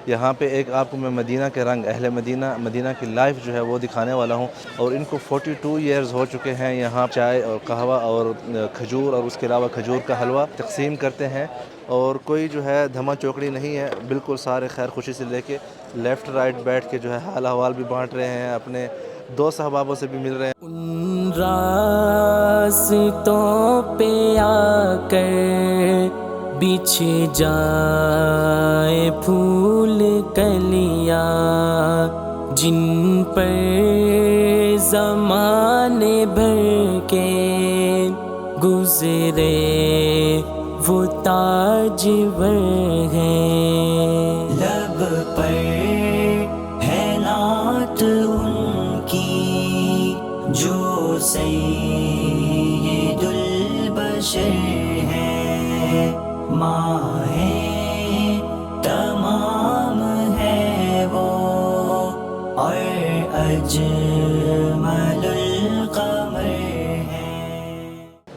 یہاں پہ ایک آپ کو میں مدینہ کے رنگ، اہل مدینہ کی لائف جو ہے وہ دکھانے والا ہوں، اور ان کو 42 ایئرز ہو چکے ہیں یہاں چائے اور قہوہ اور کھجور اور اس کے علاوہ کھجور کا حلوہ تقسیم کرتے ہیں، اور کوئی جو ہے دھما چوکڑی نہیں ہے، بالکل سارے خیر خوشی سے لے کے لیفٹ رائٹ بیٹھ کے جو ہے حال احوال بھی بانٹ رہے ہیں، اپنے دوست احبابوں سے بھی مل رہے ہیں۔ ان راستوں پہ آ کر بچھ جائے پھول کلیاں، جن پر زمانے بھر کے گزرے وہ تاجور ہیں، لب پر ہے نعت ان کی جو سید البشر ہے، ماہ تمام ہے وہ اور اجمل القمر ہے۔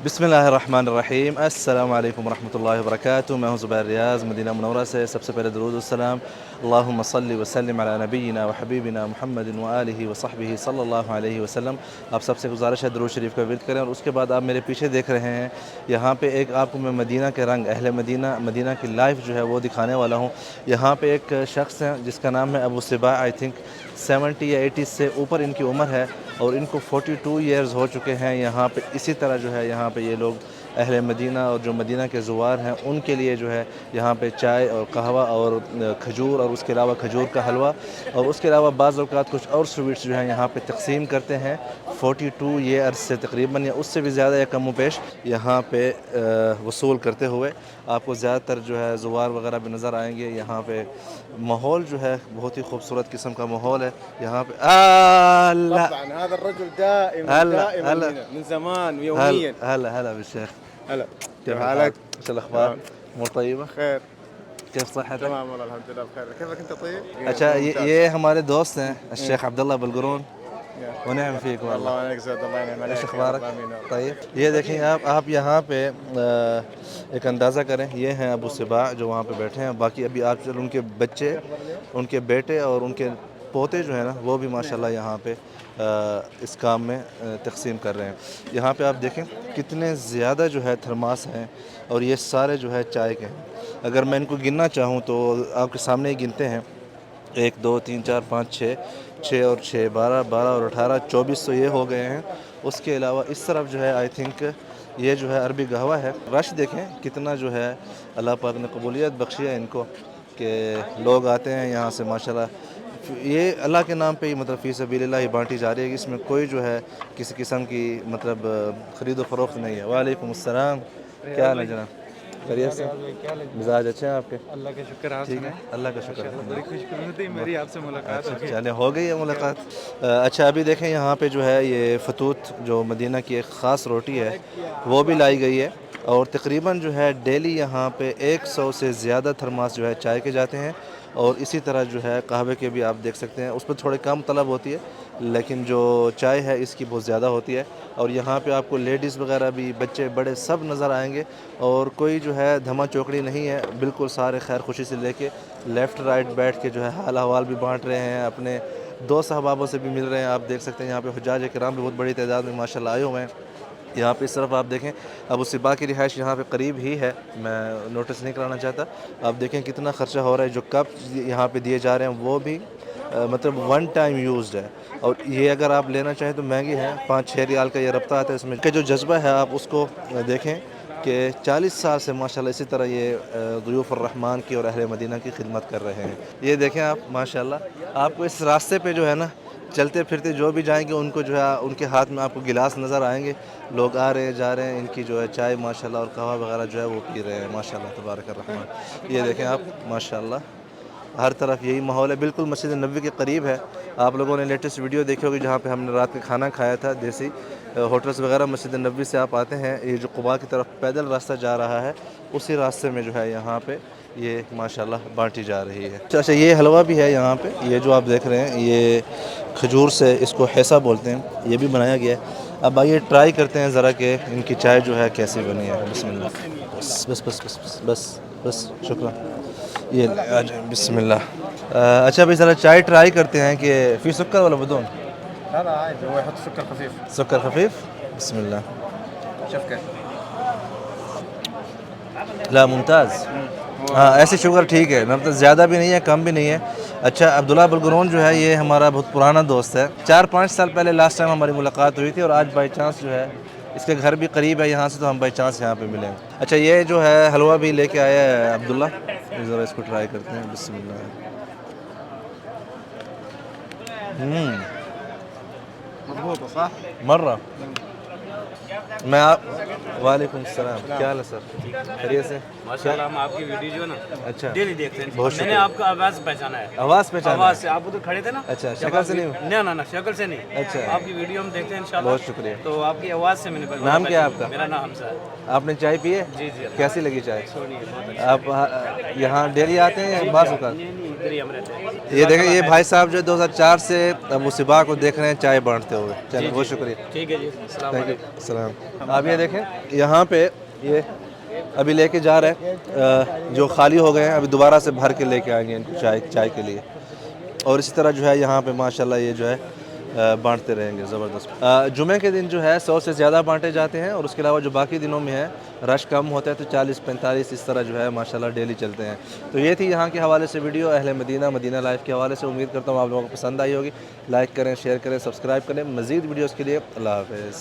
بسم اللہ الرحمن الرحیم، السلام علیکم ورحمۃ اللہ وبرکاتہ۔ میں ہوں زبیر ریاض مدینہ منورہ سے۔ سب سے پہلے درود السلام، اللہم صلی وسلم علی نبینا و حبیبنا محمد و آلہ و صحبہ صلی اللہ علیہ وسلم۔ آپ سب سے گزارش ہے درود شریف کا ورد کریں، اور اس کے بعد آپ میرے پیچھے دیکھ رہے ہیں یہاں پہ ایک آپ کو میں مدینہ کے رنگ، اہل مدینہ کی لائف جو ہے وہ دکھانے والا ہوں۔ یہاں پہ ایک شخص ہیں جس کا نام ہے ابو صباح، آئی تھنک 70 یا 80 سے اوپر ان کی عمر ہے، اور ان کو 42 ایئرز ہو چکے ہیں یہاں پہ۔ اسی طرح جو ہے یہاں پہ یہ لوگ اہل مدینہ اور جو مدینہ کے زوار ہیں ان کے لیے جو ہے یہاں پہ چائے اور قہوہ اور کھجور اور اس کے علاوہ کھجور کا حلوہ، اور اس کے علاوہ بعض اوقات کچھ اور سویٹس جو ہیں یہاں پہ تقسیم کرتے ہیں۔ 42 ایئرز سے تقریباً یا اس سے بھی زیادہ یا کم و بیش یہاں پہ وصول کرتے ہوئے آپ کو زیادہ تر جو ہے زوار وغیرہ بھی نظر آئیں گے۔ یہاں پہ ماحول جو ہے بہت ہی خوبصورت قسم کا ماحول ہے یہاں پہ۔ اللہ طبعا هذا الرجل دائما هنا من زمان ويوميا. هلا بالشيخ، هلا، كيف كيف الحال؟ حالك؟ ايش الاخبار؟ تمام، امور طيبه؟ خير، كيف صحتك؟ تمام والله الحمد لله بخير. كيفك انت طيب؟ اچھا ممتاز. یہ ہمارے دوست ہیں الشیخ عبداللہ بلگرون، ونعم فيك الله والله۔ يعينك زاد، الله ينعم ايش عليك يا اخبارك؟ رب، امين يا رب. طيب یہ دیکھیں آپ یہاں پہ ایک اندازہ کریں، یہ ہیں ابو صباح جو وہاں پہ بیٹھے ہیں، باقی ابھی آپ چل ان کے بچے، ان کے بیٹے اور ان کے پوتے جو ہیں نا وہ بھی ماشاءاللہ یہاں پہ اس کام میں تقسیم کر رہے ہیں۔ یہاں پہ آپ دیکھیں کتنے زیادہ جو ہے تھرماس ہیں، اور یہ سارے جو ہے چائے کے ہیں۔ اگر میں ان کو گننا چاہوں تو آپ کے سامنے ہی گنتے ہیں، 1 2 3 4 5 6 6 اور 6 12 اور 18 24 تو یہ ہو گئے ہیں۔ اس کے علاوہ اس طرف جو ہے آئی تھنک یہ جو ہے عربی قہوہ ہے۔ رش دیکھیں کتنا جو ہے اللہ پاک نے قبولیت بخشی ہے ان کو، کہ لوگ آتے ہیں یہاں سے ماشاءاللہ۔ یہ اللہ کے نام پہ ہی مطلب فی سبیل اللہ ہی بانٹی جا رہی ہے، اس میں کوئی جو ہے کسی قسم کی مطلب خرید و فروخت نہیں ہے۔ وعلیکم السلام، کیا حال ہے جناب؟ خیریت سے؟ مزاج اچھے ہیں آپ کے؟ اللہ کا شکر، آپ ٹھیک ہے، اللہ کا شکر ہے۔ بڑی خوش قسمتی میری آپ سے ملاقات ہو گئی۔ چلے ہو گئی ہے ملاقات۔ اچھا ابھی دیکھیں یہاں پہ جو ہے یہ فتوت جو مدینہ کی ایک خاص روٹی ہے وہ بھی لائی گئی ہے، اور تقریباً جو ہے ڈیلی یہاں پہ 100 سے زیادہ تھرماس جو ہے چائے کے جاتے ہیں، اور اسی طرح جو ہے قہوے کے بھی آپ دیکھ سکتے ہیں، اس پہ تھوڑے کم طلب ہوتی ہے، لیکن جو چائے ہے اس کی بہت زیادہ ہوتی ہے۔ اور یہاں پہ آپ کو لیڈیز وغیرہ بھی، بچے بڑے سب نظر آئیں گے، اور کوئی جو ہے دھما چوکڑی نہیں ہے، بالکل سارے خیر خوشی سے لے کے لیفٹ رائٹ بیٹھ کے جو ہے حال احوال بھی بانٹ رہے ہیں، اپنے دوست احبابوں سے بھی مل رہے ہیں۔ آپ دیکھ سکتے ہیں یہاں پہ حجاج کرام بھی بہت بڑی تعداد میں ماشاءاللہ آئے ہوئے ہیں۔ یہاں پہ اس طرف آپ دیکھیں ابو صباح کی رہائش یہاں پہ قریب ہی ہے، میں نوٹس نہیں کرانا چاہتا۔ آپ دیکھیں کتنا خرچہ ہو رہا ہے، جو کپ یہاں پہ دیے جا رہے ہیں وہ بھی مطلب 1 ٹائم یوزڈ ہے، اور یہ اگر آپ لینا چاہیں تو مہنگی ہے، 5-6 ریال کا یہ ربطہ آتا ہے اس میں کہ جو جذبہ ہے آپ اس کو دیکھیں کہ 40 سال سے ماشاءاللہ اسی طرح یہ ضیوف الرحمن کی اور اہل مدینہ کی خدمت کر رہے ہیں۔ یہ دیکھیں آپ ماشاءاللہ، آپ کو اس راستے پہ جو ہے نا چلتے پھرتے جو بھی جائیں گے ان کو جو ہے ان کے ہاتھ میں آپ کو گلاس نظر آئیں گے، لوگ آ رہے ہیں جا رہے ہیں، ان کی جو ہے چائے ماشاءاللہ اور قہوہ وغیرہ جو ہے وہ پی رہے ہیں ماشاءاللہ تبارک الرحمن۔ یہ دیکھیں آپ ماشاءاللہ ہر طرف یہی ماحول ہے، بالکل مسجد نبوی کے قریب ہے۔ آپ لوگوں نے لیٹسٹ ویڈیو دیکھی ہوگی جہاں پہ ہم نے رات کا کھانا کھایا تھا، دیسی ہوٹلز وغیرہ مسجد نبوی سے آپ آتے ہیں، یہ جو قباء کی طرف پیدل راستہ جا رہا ہے اسی راستے میں جو ہے یہاں پہ یہ ماشاءاللہ بانٹی جا رہی ہے۔ اچھا یہ حلوہ بھی ہے یہاں پہ، یہ جو آپ دیکھ رہے ہیں یہ کھجور سے، اس کو حیسہ بولتے ہیں، یہ بھی بنایا گیا ہے۔ اب آئیے ٹرائی کرتے ہیں ذرا کہ ان کی چائے جو ہے کیسی بنی ہے۔ بسم اللہ، بس بس بس بس بس بس شکریہ، یہ آ جائیں، بسم اللہ۔ اچھا بھائی ذرا چائے ٹرائی کرتے ہیں کہ فی سکر ولا بدون؟ لا لا عادي هو يحط سكر خفيف. سکر خفیف. بسم اللہ. شوف كيف. لا ممتاز. ہاں ایسی شوگر ٹھیک ہے، مطلب زیادہ بھی نہیں ہے کم بھی نہیں ہے. اچھا عبداللہ بلگرون جو ہے یہ ہمارا بہت پرانا دوست ہے. 4-5 سال پہلے لاسٹ ٹائم ہماری ملاقات ہوئی تھی اور آج بائی چانس جو ہے اس کے گھر بھی قریب ہے یہاں سے تو ہم بائی چانس یہاں پہ ملیں. اچھا یہ جو ہے حلوہ بھی لے کے آیا ہے عبداللہ، ذرا اس کو ٹرائی کرتے ہیں. بسم اللہ. مضبوطة صح؟ مرہ میں آپ. وعلیکم السلام، کیا حال ہے سر؟ خیریت سے؟ ماشاءاللہ ہم آپ کی ویڈیو جو ہے نا اچھا ڈیلی دیکھتے ہیں. بہت میں نے شکریہ. آپ کا آواز پہچانا ہے. آواز پہچانا آواز ہے؟ سے آپ ادھر کھڑے تھے نا. اچھا جب شکل آپ سے نہیں؟ نہ شکل سے نہیں. اچھا آپ کی ویڈیو ہم دیکھتے ہیں انشاءاللہ. بہت شکریہ. تو آپ کی آواز سے میں نے پہچانا. نام کیا ہے آپ کا؟ میرا نام حمزہ ہے. آپ نے چائے پی ہے؟ جی جی. کیسی لگی چائے؟ سونی ہے بہت اچھا. آپ یہاں ڈیلی آتے ہیں یا بعض اوقات؟ نہیں ادھر ہی ہم رہتے ہیں. یہ دیکھیں یہ بھائی صاحب جو 2004 سے ابو صبا کو دیکھ رہے ہیں چائے بانٹتے ہوئے. چلیں بہت شکریہ. ٹھیک ہے جی. السلام تھینک یو. علیکم. السلام. آپ یہ دیکھیں یہاں پہ یہ ابھی لے کے جا رہے ہیں جو خالی ہو گئے ہیں ابھی دوبارہ سے بھر کے لے کے آئیں گے ان کو چائے کے لیے. اور اسی طرح جو ہے یہاں پہ ماشاءاللہ یہ جو ہے بانٹتے رہیں گے زبردست. جمعہ کے دن جو ہے 100 سے زیادہ بانٹے جاتے ہیں اور اس کے علاوہ جو باقی دنوں میں ہے رش کم ہوتا ہے تو 40-45 اس طرح جو ہے ماشاءاللہ ڈیلی چلتے ہیں. تو یہ تھی یہاں کے حوالے سے ویڈیو اہل مدینہ لائف کے حوالے سے. امید کرتا ہوں آپ لوگوں کو پسند آئی ہوگی. لائک کریں، شیئر کریں، سبسکرائب کریں. مزید ویڈیوز کے لیے اللہ حافظ.